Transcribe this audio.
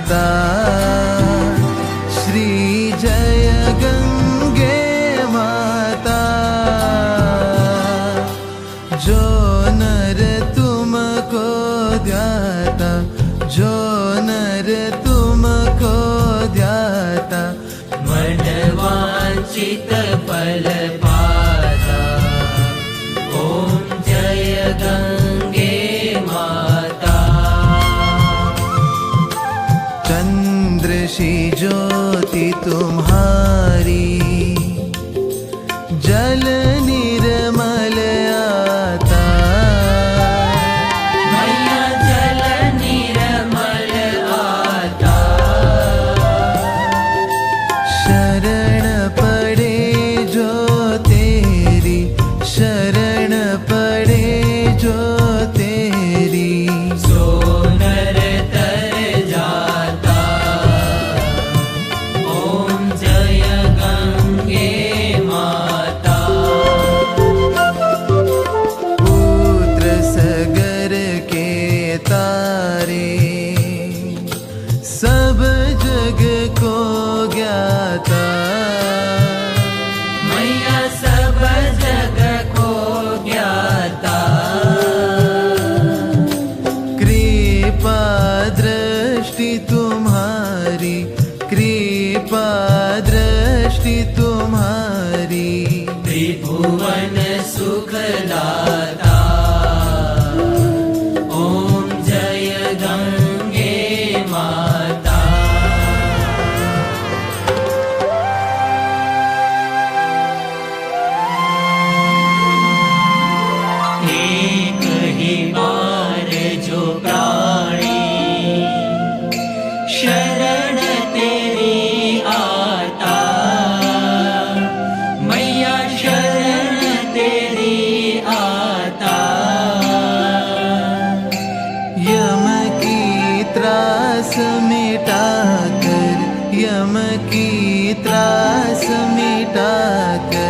माता श्री जय गंगे माता। जो नर तुमको ध्याता, जो नर तुमको ध्याता, मन वांछित फल पाता। ओम जय गंगे माता। चंद्र सी ज्योति तुम्हारी, जल निर्मल आता। मैया जल निर्मल आता। शरण पड़े जो तेरी, शरण पड़े जो तेरी, सो नर तर जाता। ओम जय गंगे माता। पुत्र सगर के तारे, सब जग को ज्ञाता। मैया सब जग को ज्ञाता। कृपा दृष्टि तुम्हारी, कृपा दृष्टि तुम्हारी, त्रिभुवन सुखदाता। ओम जय गंगे माता। एक ही बार जो प्राणी शरण तेरी आता। मैया शरण तेरी आता। यम की त्रास मिटा कर, यम की त्रास मिटा कर,